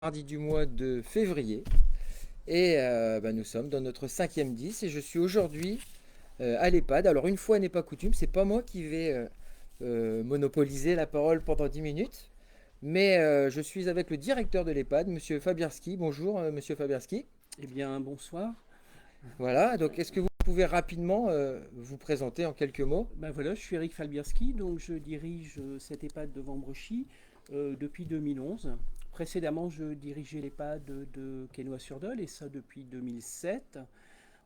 Mardi du mois de février et nous sommes dans notre cinquième 10 et je suis aujourd'hui à l'EHPAD. Alors une fois n'est pas coutume, c'est pas moi qui vais monopoliser la parole pendant 10 minutes, mais je suis avec le directeur de l'EHPAD, Monsieur Fabierski. Bonjour Monsieur Fabierski. Eh bien, bonsoir. Voilà, donc est-ce que vous pouvez rapidement vous présenter en quelques mots? Ben voilà, je suis Eric Falbierski, donc je dirige cette EHPAD de Vambrechy depuis 2011. Précédemment, je dirigeais l'EHPAD de Quesnoy-sur-Dole et ça depuis 2007.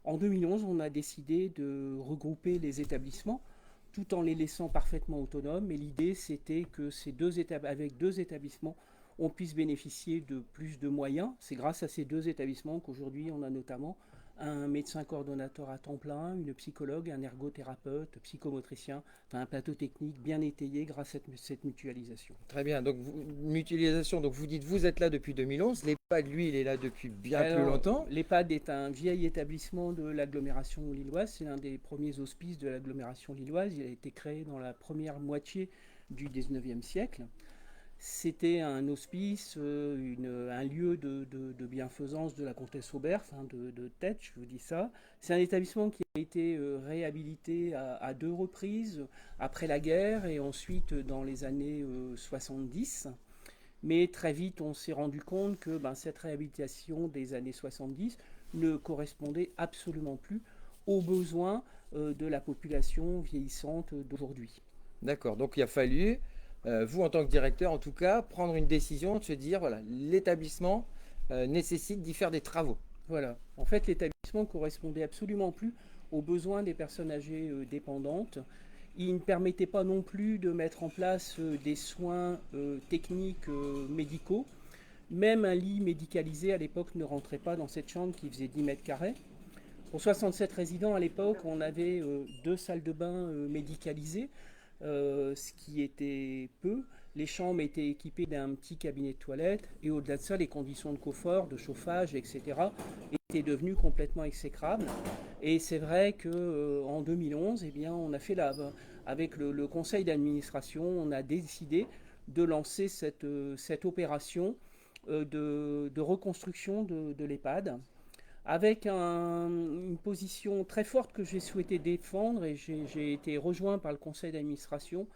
En 2011, on a décidé de regrouper les établissements tout en les laissant parfaitement autonomes. Et l'idée, c'était que avec deux établissements, on puisse bénéficier de plus de moyens. C'est grâce à ces deux établissements qu'aujourd'hui, on a notamment un médecin coordonnateur à temps plein, une psychologue, un ergothérapeute, psychomotricien, enfin un plateau technique bien étayé grâce à cette mutualisation. Très bien, donc mutualisation, donc vous dites vous êtes là depuis 2011, l'EHPAD lui il est là depuis bien plus Alors, longtemps. l'EHPAD est un vieil établissement de l'agglomération lilloise. C'est l'un des premiers hospices de l'agglomération lilloise. Il a été créé dans la première moitié du 19e siècle. C'était un hospice, un lieu de bienfaisance de la comtesse Aubert, enfin de Tête, je vous dis ça. C'est un établissement qui a été réhabilité à deux reprises, après la guerre et ensuite dans les années 70. Mais très vite, on s'est rendu compte que cette réhabilitation des années 70 ne correspondait absolument plus aux besoins de la population vieillissante d'aujourd'hui. D'accord, donc il a fallu, vous en tant que directeur en tout cas, prendre une décision de se dire, voilà, l'établissement nécessite d'y faire des travaux. Voilà. En fait, l'établissement correspondait absolument plus aux besoins des personnes âgées dépendantes. Il ne permettait pas non plus de mettre en place des soins techniques médicaux. Même un lit médicalisé à l'époque ne rentrait pas dans cette chambre qui faisait 10 mètres carrés. Pour 67 résidents à l'époque, on avait deux salles de bain médicalisées, ce qui était peu. Les chambres étaient équipées d'un petit cabinet de toilette et au-delà de ça, les conditions de confort, de chauffage, etc. étaient devenues complètement exécrables. Et c'est vrai qu'en 2011, eh bien, on a fait avec le conseil d'administration, on a décidé de lancer cette opération de reconstruction de l'EHPAD avec une position très forte que j'ai souhaité défendre et j'ai été rejoint par le conseil d'administration.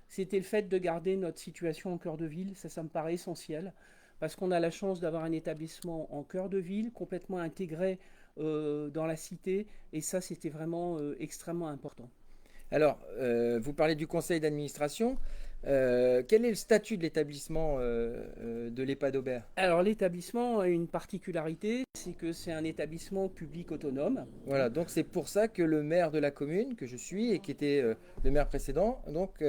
C'était le fait de garder notre situation en cœur de ville. Ça me paraît essentiel parce qu'on a la chance d'avoir un établissement en cœur de ville, complètement intégré dans la cité. Et ça, c'était vraiment extrêmement important. Alors, vous parlez du conseil d'administration. Quel est le statut de l'établissement de l'EHPAD Aubert? Alors l'établissement a une particularité, c'est que c'est un établissement public autonome, Voilà, hein. donc c'est pour ça que le maire de la commune que je suis et qui était le maire précédent, donc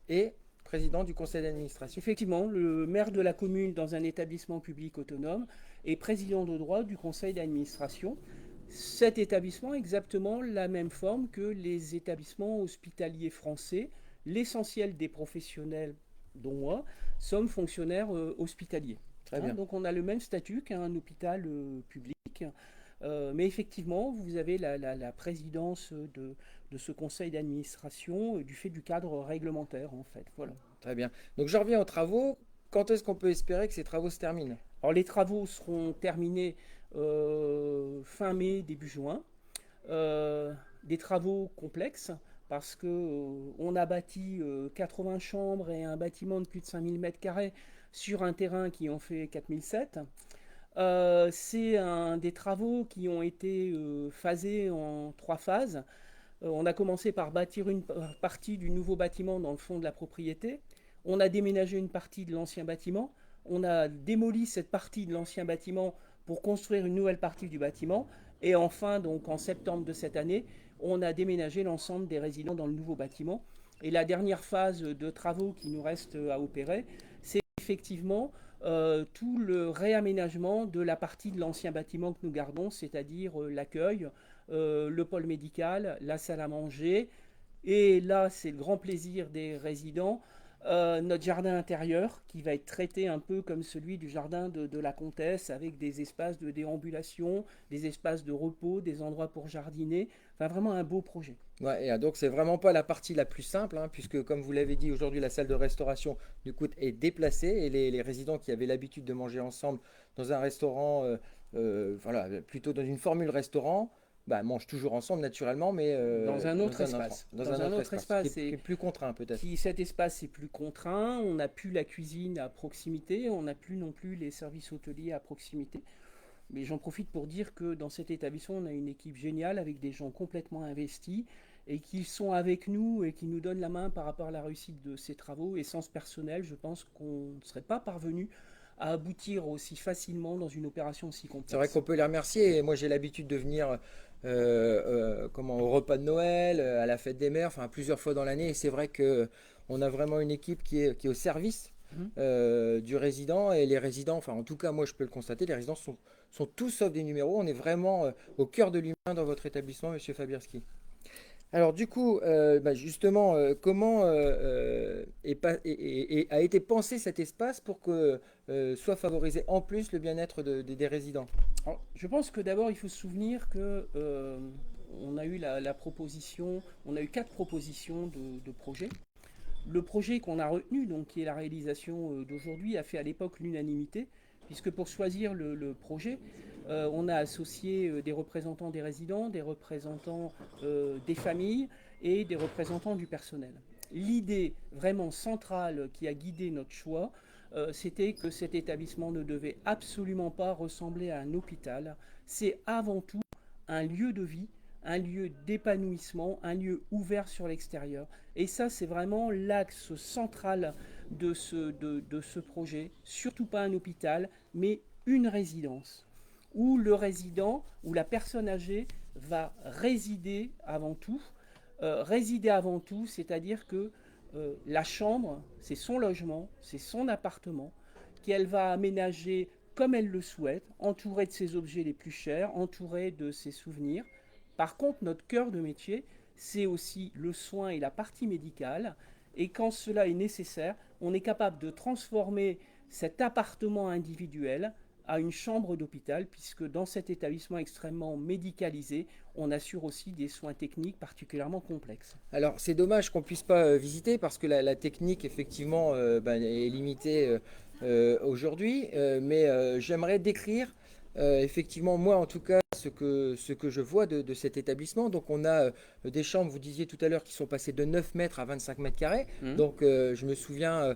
est président du conseil d'administration. Effectivement, le maire de la commune dans un établissement public autonome est président de droit du conseil d'administration. Cet établissement a exactement la même forme que les établissements hospitaliers français. L'essentiel des professionnels, dont moi, sommes fonctionnaires hospitaliers, Très hein. bien. Donc on a le même statut qu'un hôpital public. Mais effectivement, vous avez la présidence de ce conseil d'administration du fait du cadre réglementaire, en fait. Voilà. Très bien. Donc je reviens aux travaux. Quand est-ce qu'on peut espérer que ces travaux se terminent? Alors les travaux seront terminés fin mai, début juin. Des travaux complexes parce que on a bâti 80 chambres et un bâtiment de plus de 5000 mètres carrés sur un terrain qui en fait 4007. C'est des travaux qui ont été phasés en trois phases. On a commencé par bâtir une partie du nouveau bâtiment dans le fond de la propriété. On a déménagé une partie de l'ancien bâtiment. On a démoli cette partie de l'ancien bâtiment pour construire une nouvelle partie du bâtiment. Et enfin, donc en septembre de cette année, on a déménagé l'ensemble des résidents dans le nouveau bâtiment. Et la dernière phase de travaux qui nous reste à opérer, c'est effectivement tout le réaménagement de la partie de l'ancien bâtiment que nous gardons, c'est-à-dire l'accueil, le pôle médical, la salle à manger. Et là, c'est le grand plaisir des résidents, Notre jardin intérieur qui va être traité un peu comme celui du jardin de la comtesse avec des espaces de déambulation, des espaces de repos, des endroits pour jardiner. Enfin, vraiment un beau projet. Ouais, et donc c'est vraiment pas la partie la plus simple, hein, puisque comme vous l'avez dit, aujourd'hui la salle de restauration du coup est déplacée et les résidents qui avaient l'habitude de manger ensemble dans un restaurant, voilà, plutôt dans une formule restaurant, bah, mangent toujours ensemble naturellement, mais Dans un autre espace. dans Dans un un autre autre espace, espace. qui est plus contraint peut-être. Cet espace est plus contraint, on n'a plus la cuisine à proximité, on n'a plus non plus les services hôteliers à proximité. Mais j'en profite pour dire que dans cet établissement, on a une équipe géniale avec des gens complètement investis et qui sont avec nous et qui nous donnent la main par rapport à la réussite de ces travaux. Et sans ce personnel, je pense qu'on ne serait pas parvenu à aboutir aussi facilement dans une opération aussi C'est vrai complexe. qu'on peut les remercier. Et moi, j'ai l'habitude de venir comment, au repas de Noël, à la fête des mères, enfin plusieurs fois dans l'année. Et c'est vrai que on a vraiment une équipe qui est au service Mhm. du résident. Et les résidents, enfin en tout cas, moi je peux le constater, les résidents sont tous sauf des numéros. On est vraiment au cœur de l'humain dans votre établissement, Monsieur Fabierski. Alors du coup, bah, justement, comment a été pensé cet espace pour que soit favorisé en plus le bien-être des résidents? Alors, je pense que d'abord, il faut se souvenir que on a eu la proposition, on a eu 4 propositions de projets. Le projet qu'on a retenu, donc qui est la réalisation d'aujourd'hui, a fait à l'époque l'unanimité, puisque pour choisir le projet, on a associé des représentants des résidents, des représentants des familles et des représentants du personnel. L'idée vraiment centrale qui a guidé notre choix, c'était que cet établissement ne devait absolument pas ressembler à un hôpital. C'est avant tout un lieu de vie, un lieu d'épanouissement, un lieu ouvert sur l'extérieur. Et ça, c'est vraiment l'axe central de ce projet. Surtout pas un hôpital, mais une résidence où le résident, où la personne âgée va résider avant tout, c'est-à-dire que la chambre, c'est son logement, c'est son appartement, qu'elle va aménager comme elle le souhaite, entourée de ses objets les plus chers, entourée de ses souvenirs. Par contre, notre cœur de métier, c'est aussi le soin et la partie médicale. Et quand cela est nécessaire, on est capable de transformer cet appartement individuel à une chambre d'hôpital, puisque dans cet établissement extrêmement médicalisé, on assure aussi des soins techniques particulièrement complexes. Alors c'est dommage qu'on puisse pas visiter parce que la technique effectivement ben, est limitée aujourd'hui, mais j'aimerais décrire effectivement moi en tout cas ce que je vois de cet établissement. Donc on a des chambres, vous disiez tout à l'heure, qui sont passées de 9 mètres à 25 mètres carrés. Mmh. Donc je me souviens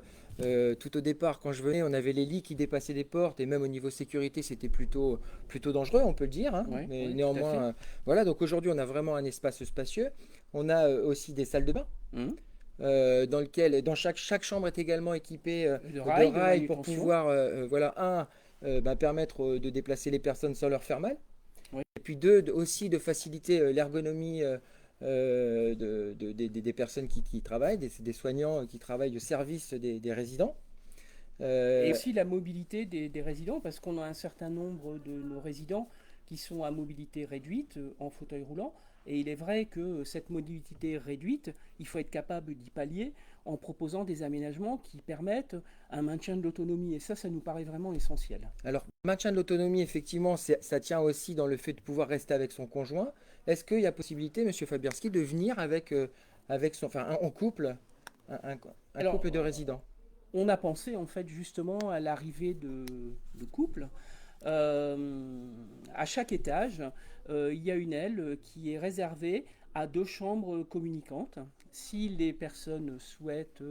tout au départ quand je venais, on avait les lits qui dépassaient des portes et même au niveau sécurité c'était plutôt dangereux, on peut le dire, hein. Oui, Mais oui, tout à néanmoins, fait. voilà, donc aujourd'hui on a vraiment un espace spacieux. On a aussi des salles de bain Mmh. dans chaque chambre est également équipée De de rails, de rails pour manutention. pouvoir voilà, bah, permettre de déplacer les personnes sans leur faire mal. Oui. Et puis deux, aussi de faciliter l'ergonomie des personnes qui travaillent, des soignants qui travaillent au service des résidents. Et Euh, aussi la mobilité des résidents, parce qu'on a un certain nombre de nos résidents qui sont à mobilité réduite en fauteuil roulant. Et il est vrai que cette mobilité réduite, il faut être capable d'y pallier en proposant des aménagements qui permettent un maintien de l'autonomie. Et ça nous paraît vraiment essentiel. alors, maintien de l'autonomie, effectivement, ça tient aussi dans le fait de pouvoir rester avec son conjoint. Est-ce qu'il y a possibilité, Monsieur Fabierski, de venir avec son, enfin, en couple, un, un- un couple de Alors, résidents? on a pensé en fait justement à l'arrivée de couples. Euh, à chaque étage, il y a une aile qui est réservée à 2 chambres communicantes. Si les personnes souhaitent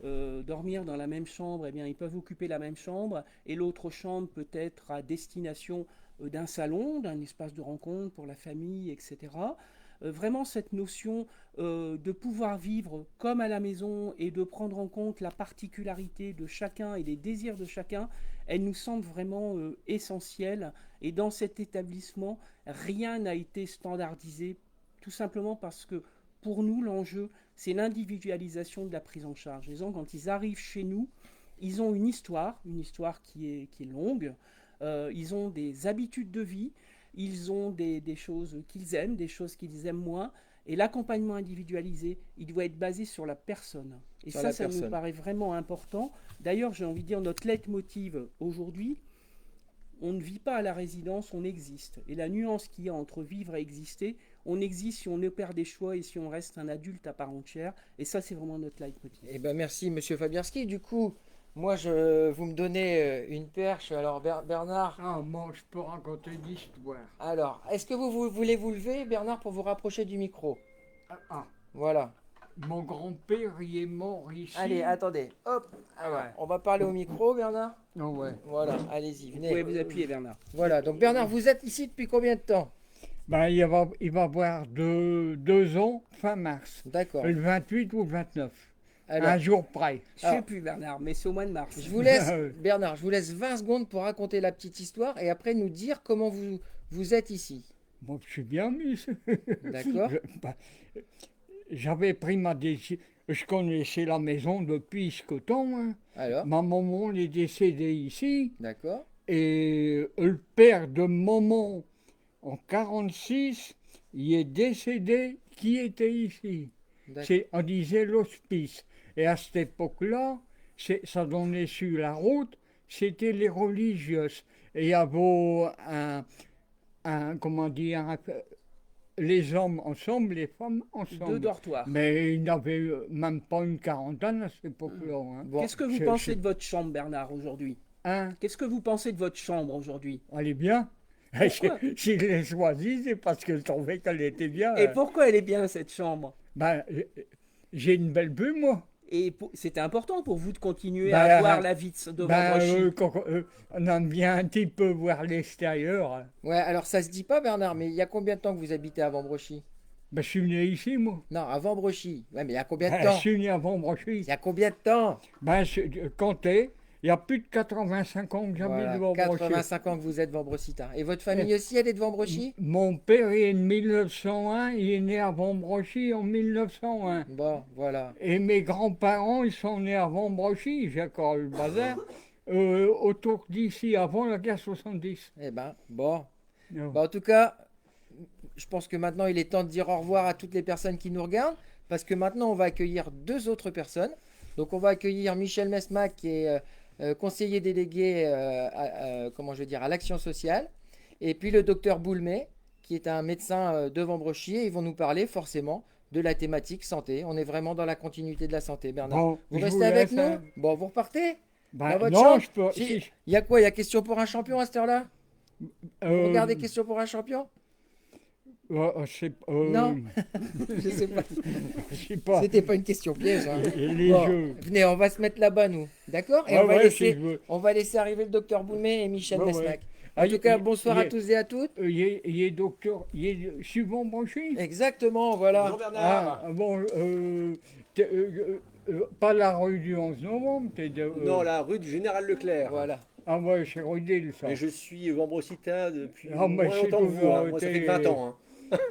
dormir dans la même chambre, eh bien, ils peuvent occuper la même chambre et l'autre chambre peut être à destination d'un salon, d'un espace de rencontre pour la famille, etc. Vraiment cette notion de pouvoir vivre comme à la maison et de prendre en compte la particularité de chacun et les désirs de chacun, elle nous semble vraiment essentielle. Et dans cet établissement, rien n'a été standardisé, tout simplement parce que pour nous, l'enjeu, c'est l'individualisation de la prise en charge. Les gens, quand ils arrivent chez nous, ils ont une histoire qui est longue, ils ont des habitudes de vie, ils ont des choses qu'ils aiment, des choses qu'ils aiment moins, Et l'accompagnement individualisé, il doit être basé sur la personne. Et Sur ça, la ça nous personne. paraît vraiment important. D'ailleurs, j'ai envie de dire, notre leitmotiv aujourd'hui, on ne vit pas à la résidence, on existe. Et la nuance qu'il y a entre vivre et exister, on existe si on opère des choix et si on reste un adulte à part entière. Et ça, c'est vraiment notre leitmotiv. Eh ben merci, Monsieur Fabierski. Du coup, moi, vous me donnez une perche. Alors, Bernard, Ah, moi, je peux raconter l'histoire. alors, est-ce que vous voulez vous lever, Bernard, pour vous rapprocher du micro? Ah, Voilà. mon grand-père, il est mort ici. Allez, attendez. Hop. Alors, ouais. on va parler au micro, Bernard. Ah ouais. Voilà, allez-y, Vous pouvez venez. vous appuyer, Bernard. Voilà, donc Bernard, vous êtes ici depuis combien de temps? Ben, il va avoir 2 ans, fin mars. D'accord. Le 28 ou le 29. Alors, Un jour près. Je ne sais Alors- plus, Bernard, mais c'est au mois de mars. je vous laisse, Bernard, je vous laisse 20 secondes pour raconter la petite histoire et après nous dire comment vous êtes ici. Moi, je suis bien mis. D'accord? Ben, j'avais pris ma décision. Je connaissais la maison depuis ce temps. Hein. Alors, Ma maman est décédée ici. d'accord. Et le père de maman, en 46, il est décédé qui était ici. D'accord. On disait l'hospice. Et à cette époque-là, ça donnait sur la route, c'était les religieuses. Et il y avait comment dire, les hommes ensemble, les femmes 2 ensemble. dortoirs. Mais il n'avait même pas une quarantaine à cette époque-là. Hein. Bon, Qu'est-ce que vous pensez de votre chambre, Bernard, aujourd'hui? Hein? Qu'est-ce que vous pensez de votre chambre aujourd'hui? Elle est bien. Pourquoi Si je l'ai choisie, c'est parce que je trouvais qu'elle était bien. Et pourquoi elle est bien, cette chambre? Ben, j'ai une belle vue, moi. Et c'était important pour vous de continuer Bah, à voir la vie de Ben, Vendrechy. on aime bien un petit peu voir l'extérieur. Hein. Ouais, alors ça se dit pas, Bernard, mais il y a combien de temps que vous habitez à Vambrechy? Ben, je suis né ici, moi. Non, à Vambrechy. Ouais, mais il y a combien de Ben, temps? je suis né à Vambrechy. Il y a combien de temps? Ben, comptez, il y a plus de 85 ans que j'habite Voilà, Vambrechy. 85 ans que vous êtes Vambrecita. Et votre famille aussi, elle est de Vambrechy? Mon père est de 1901, il est né à Vambrechy en 1901. Bon, voilà. Et mes grands-parents, ils sont nés à Vambrechy, j'ai encore le bazar, autour d'ici, avant la guerre 70. Eh ben, bon. Non. Bah, en tout cas, je pense que maintenant, il est temps de dire au revoir à toutes les personnes qui nous regardent, parce que maintenant, on va accueillir 2 autres personnes. Donc, on va accueillir Michel Mesmac, qui est conseiller délégué comment je veux dire, à l'action sociale, et puis le docteur Boulmé, qui est un médecin de Vambrechy, et ils vont nous parler forcément de la thématique santé. On est vraiment dans la continuité de la santé, Bernard. Bon, Vous je restez avec laisse, nous? hein. Bon, vous repartez? Ben, Dans votre non, chambre je peux. Si. si- Il y a quoi? Il y a question pour un champion à cette heure-là? Vous regardez euh, question pour un champion? Non. Non. Je sais pas. Je sais pas. C'était pas une question piège. Hein. Les Bon, jeux. venez, on va se mettre là-bas, nous. D'accord? Et Ouais, on, va ouais, laisser, si je veux. on va laisser arriver le docteur Boulmé et Michel Ouais, ouais. Mesnac. Ah, En tout cas, il- bonsoir il à est- tous et à toutes. Il est docteur, il est suivant branché. Exactement, voilà. Ah, bon, pas la rue du 11 novembre, Non, la rue du Général Leclerc. Voilà. Ah ouais, c'est Rodil, ça. Mais je suis Vambrecita depuis Ah, mais moins je sais longtemps que que vous. vous Hein. Moi, ça fait que 20 ans. Hein.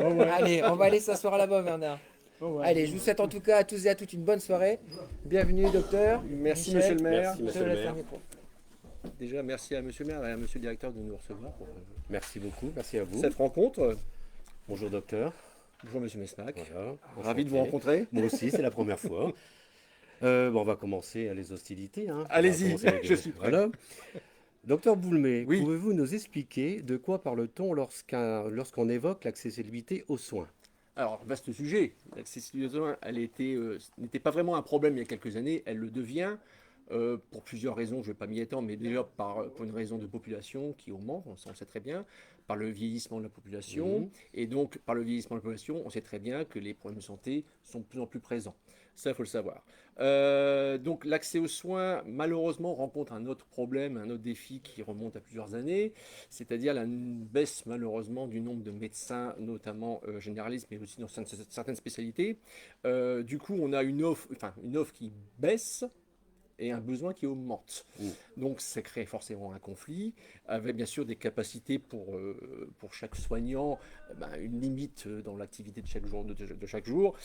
Ah ouais, Allez, on va aller s'asseoir là-bas, Bernard. ah ouais. Allez, je vous souhaite en tout cas à tous et à toutes une bonne soirée. Bienvenue, docteur. Merci, Michel. monsieur le maire. Merci, Je monsieur te le laisse maire. le micro. Déjà, merci à monsieur le maire et à monsieur le directeur de nous recevoir pour Merci beaucoup, merci à vous. cette rencontre. Bonjour docteur. Bonjour, monsieur Mesnac. Voilà, Ravi de vous enchanté. rencontrer. Moi aussi, c'est la première fois. On va commencer les hostilités. Hein. Allez-y, On va commencer avec je suis prêt. Voilà. Docteur Boulmé, Oui. pouvez-vous nous expliquer de quoi parle-t-on lorsqu'on évoque l'accessibilité aux soins? Alors, vaste sujet. L'accessibilité aux soins, n'était pas vraiment un problème il y a quelques années. Elle le devient pour plusieurs raisons. Je ne vais pas m'y étendre, mais déjà pour une raison de population qui augmente, on sait très bien, par le vieillissement de la population. Mhm. Et donc, par le vieillissement de la population, on sait très bien que les problèmes de santé sont de plus en plus présents. Ça, il faut le savoir. Donc, l'accès aux soins, malheureusement, rencontre un autre problème, un autre défi qui remonte à plusieurs années, c'est-à-dire la baisse, malheureusement, du nombre de médecins, notamment généralistes, mais aussi dans certaines spécialités. Du coup, on a une offre qui baisse et un besoin qui augmente. Donc, ça crée forcément un conflit, avec bien sûr des capacités pour chaque soignant, une limite dans l'activité de chaque jour,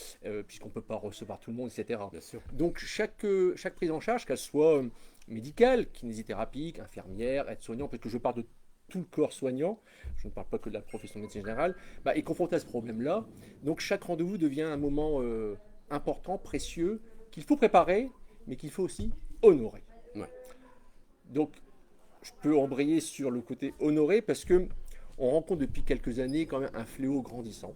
puisqu'on ne peut pas recevoir tout le monde, etc. Bien sûr. Donc, chaque prise en charge, qu'elle soit médicale, kinésithérapique, infirmière, aide-soignant, parce que je parle de tout le corps soignant, je ne parle pas que de la profession de médecine générale, est confronté à ce problème-là. Donc chaque rendez-vous devient un moment important, précieux, qu'il faut préparer, mais qu'il faut aussi honorer. Ouais. Donc je peux embrayer sur le côté honoré parce que on rencontre depuis quelques années quand même un fléau grandissant.